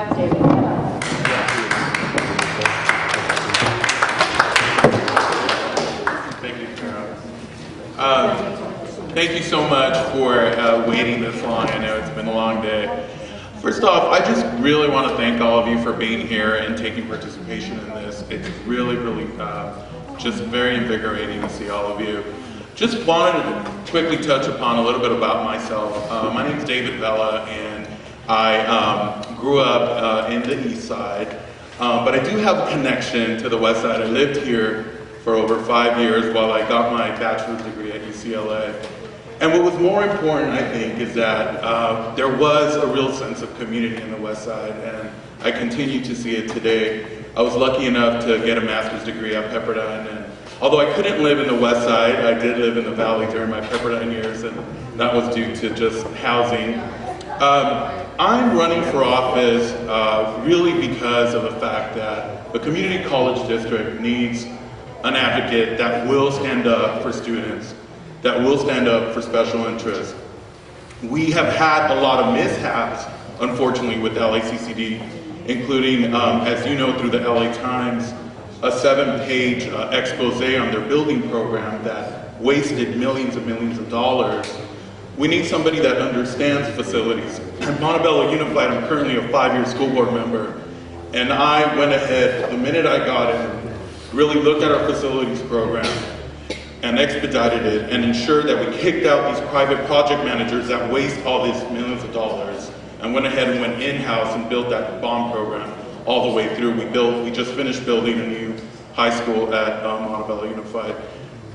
have David Vela. Thank you, Carol. Thank you so much for waiting this long. I know it's been a long day. First off, I just really want to thank all of you for being here and taking participation in this. It's really, just very invigorating to see all of you. Just wanted to quickly touch upon a little bit about myself. My name is David Vela, and I grew up in the East Side, but I do have a connection to the West Side. I lived here for over 5 years while I got my bachelor's degree at UCLA. And what was more important, I think, is that there was a real sense of community in the West Side, and I continue to see it today. I was lucky enough to get a master's degree at Pepperdine, and although I couldn't live in the West Side, I did live in the Valley during my Pepperdine years, and that was due to just housing. I'm running for office really because of the fact that the community college district needs an advocate that will stand up for students, that will stand up for special interests. We have had a lot of mishaps, unfortunately, with LACCD, including, as you know, through the LA Times, a 7-page expose on their building program that wasted millions and millions of dollars. We need somebody that understands facilities. At Montebello Unified, I'm currently a 5-year school board member, and I went ahead, the minute I got in, really looked at our facilities program and expedited it and ensured that we kicked out these private project managers that waste all these millions of dollars, and went ahead and went in-house and built that bond program all the way through. We just finished building a new high school at Montebello Unified.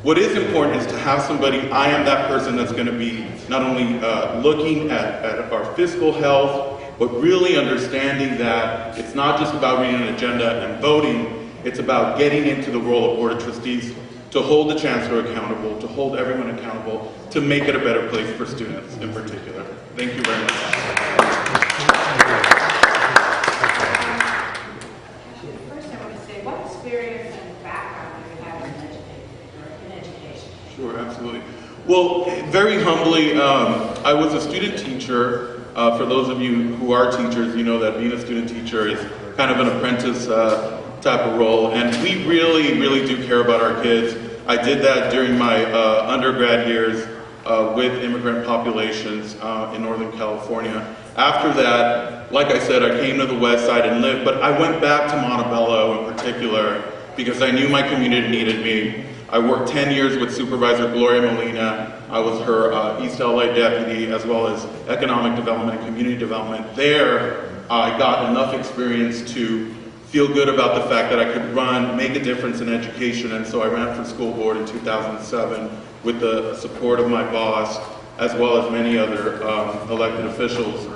What is important is to have somebody, I am that person that's going to be not only looking at our fiscal health, but really understanding that it's not just about reading an agenda and voting, it's about getting into the role of Board of Trustees to hold the Chancellor accountable, to hold everyone accountable, to make it a better place for students in particular. Thank you very much. First, I want to say, what experience and background do you have in education? Sure, absolutely. Well, very humbly, I was a student teacher. For those of you who are teachers, you know that being a student teacher is kind of an apprentice type of role, and we really do care about our kids. I did that during my undergrad years with immigrant populations in Northern California. After that, like I said, I came to the West Side and lived, but I went back to Montebello in particular because I knew my community needed me. I worked 10 years with Supervisor Gloria Molina. I was her East LA deputy, as well as economic development and community development. There, I got enough experience to feel good about the fact that I could make a difference in education, and so I ran for school board in 2007 with the support of my boss, as well as many other elected officials.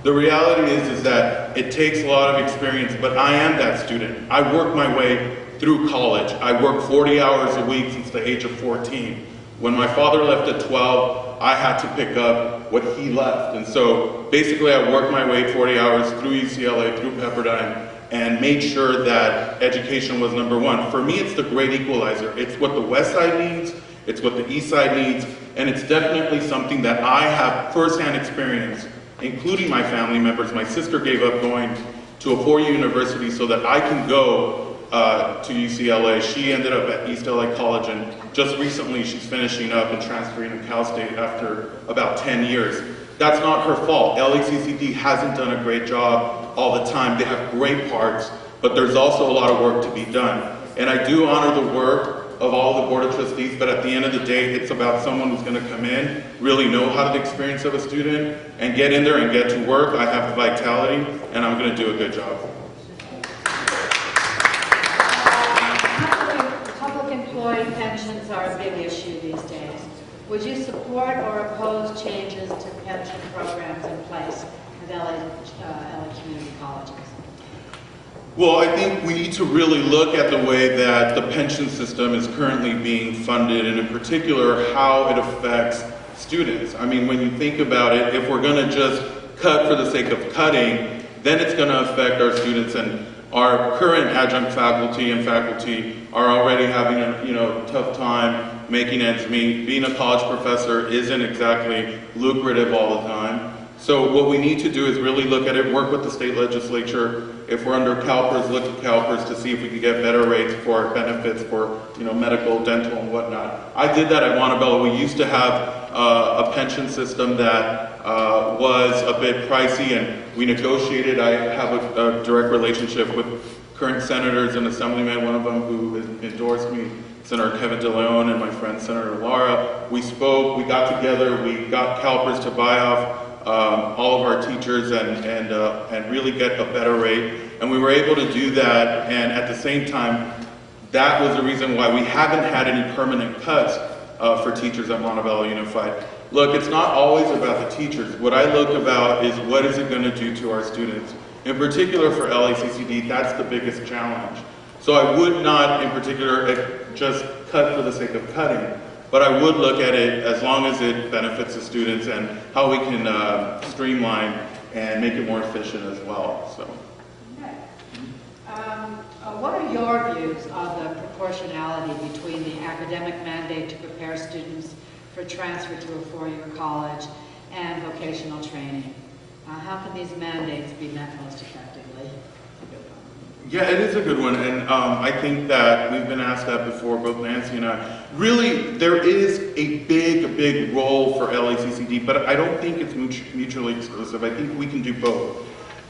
The reality is that it takes a lot of experience, but I am that student. I worked my way through college. I worked 40 hours a week since the age of 14. When my father left at 12, I had to pick up what he left, and so basically I worked my way 40 hours through UCLA, through Pepperdine, and made sure that education was number one. For me, it's the great equalizer. It's what the West Side needs, it's what the East Side needs, and it's definitely something that I have firsthand experience, including my family members. My sister gave up going to a 4-year university so that I can go to UCLA. She ended up at East LA College, and just recently she's finishing up and transferring to Cal State after about 10 years. That's not her fault. LACCD hasn't done a great job all the time. They have great parts, but there's also a lot of work to be done. And I do honor the work of all the Board of Trustees, but at the end of the day, it's about someone who's going to come in, really know how the experience of a student, and get in there and get to work. I have the vitality, and I'm going to do a good job. Public employee pensions are a big issue these days. Would you support or oppose changes to pension programs in place with LA community colleges? Well, I think we need to really look at the way that the pension system is currently being funded, and in particular, how it affects students. I mean, when you think about it, if we're going to just cut for the sake of cutting, then it's going to affect our students, and our current adjunct faculty and faculty are already having a tough time making ends meet. Being a college professor isn't exactly lucrative all the time. So what we need to do is really look at it, work with the state legislature. If we're under CalPERS, look at CalPERS to see if we could get better rates for benefits for, you know, medical, dental, and whatnot. I did that at Montebello. We used to have a pension system that was a bit pricey, and we negotiated. I have a direct relationship with current senators and assemblymen, one of them who has endorsed me, Senator Kevin DeLeon, and my friend Senator Lara. We spoke, we got together, we got CalPERS to buy off all of our teachers and really get a better rate. And we were able to do that, and at the same time, that was the reason why we haven't had any permanent cuts for teachers at Montebello Unified. Look, it's not always about the teachers. What I look about is what is it going to do to our students. In particular for LACCD, that's the biggest challenge. So I would not, in particular, just cut for the sake of cutting, but I would look at it as long as it benefits the students and how we can streamline and make it more efficient as well. So. Okay. What are your views of the proportionality between the academic mandate to prepare students for transfer to a four-year college and vocational training? How can these mandates be met most effectively? Yeah, it is a good one, and I think that we've been asked that before, both Nancy and I. Really, there is a big role for LACCD, but I don't think it's mutually exclusive. I think we can do both.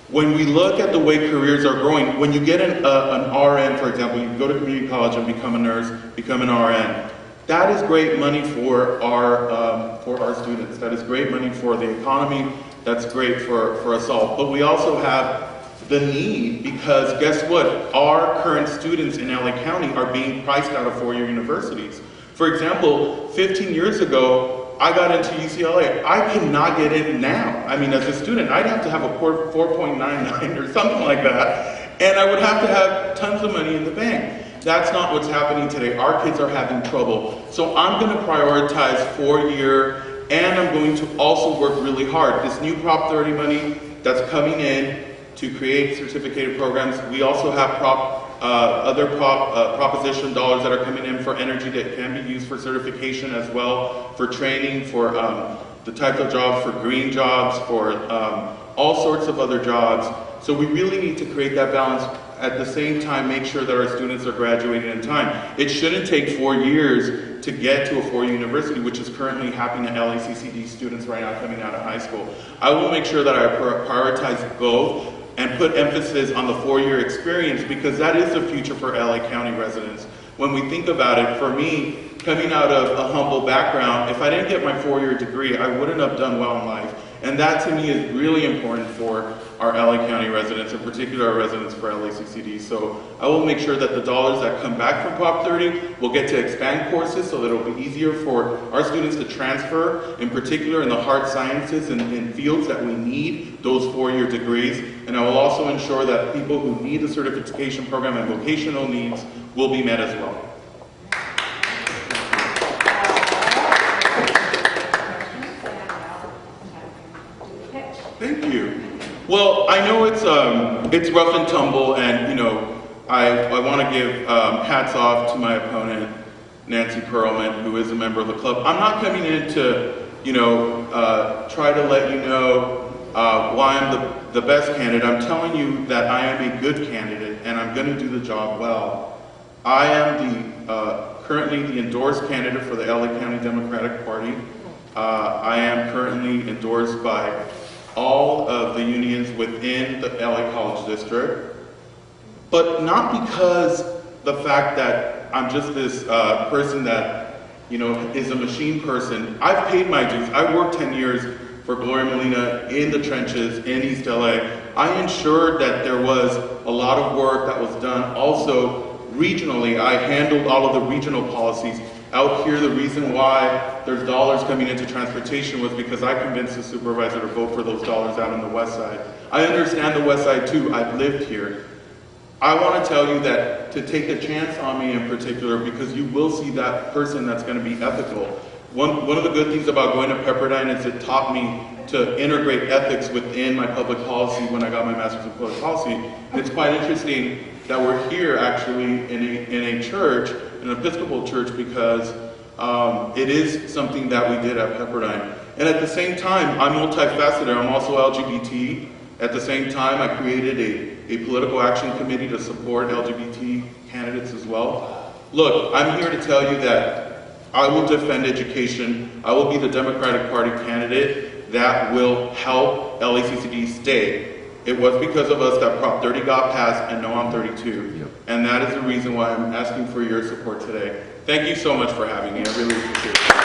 When we look at the way careers are growing, when you get an RN, for example, you go to community college and become a nurse, become an RN, that is great money for our students. That is great money for the economy. That's great for us all. But we also have the need, because guess what? Our current students in LA County are being priced out of four-year universities. For example, 15 years ago, I got into UCLA. I cannot get in now. I mean, as a student, I'd have to have a 4.99 or something like that, and I would have to have tons of money in the bank. That's not what's happening today. Our kids are having trouble. So I'm going to prioritize four-year, and I'm going to also work really hard. This new Prop 30 money that's coming in to create certificated programs. We also have other proposition dollars that are coming in for energy that can be used for certification as well, for training, for the type of jobs, for green jobs, for all sorts of other jobs. So we really need to create that balance. At the same time, make sure that our students are graduating in time. It shouldn't take 4 years to get to a four-year university, which is currently happening to LACCD students right now coming out of high school. I will make sure that I prioritize both and put emphasis on the four-year experience, because that is the future for LA County residents. When we think about it, for me, coming out of a humble background, if I didn't get my four-year degree, I wouldn't have done well in life. And that to me is really important for our LA County residents, in particular our residents for LACCD. So I will make sure that the dollars that come back from Prop 30 will get to expand courses so that it'll be easier for our students to transfer, in particular in the hard sciences and in fields that we need those four-year degrees. And I will also ensure that people who need the certification program and vocational needs will be met as well. Thank you. Well, I know it's rough and tumble, and you know, I want to give hats off to my opponent, Nancy Perlman, who is a member of the club. I'm not coming in to, you know, try to let you know why I'm the best candidate. I'm telling you that I am a good candidate, and I'm going to do the job well. I am currently the endorsed candidate for the LA County Democratic Party. I am currently endorsed by all of the unions within the LA College District, but not because the fact that I'm just this person that, you know, is a machine person. I've paid my dues. I worked 10 years for Gloria Molina in the trenches in East LA. I ensured that there was a lot of work that was done. Also, regionally, I handled all of the regional policies. Out here, the reason why there's dollars coming into transportation was because I convinced the supervisor to vote for those dollars out on the west side. I understand the west side too. I've lived here. I want to tell you that to take a chance on me in particular, because you will see that person that's going to be ethical. One of the good things about going to Pepperdine is it taught me to integrate ethics within my public policy when I got my master's in public policy. And it's quite interesting that we're here actually in a church, an Episcopal church, because it is something that we did at Pepperdine. And at the same time, I'm multifaceted. I'm also LGBT. At the same time, I created a political action committee to support LGBT candidates as well. Look, I'm here to tell you that I will defend education. I will be the Democratic Party candidate that will help LACCD stay. It was because of us that Prop 30 got passed, and now I'm 32. Yep. And that is the reason why I'm asking for your support today. Thank you so much for having me. I really appreciate it.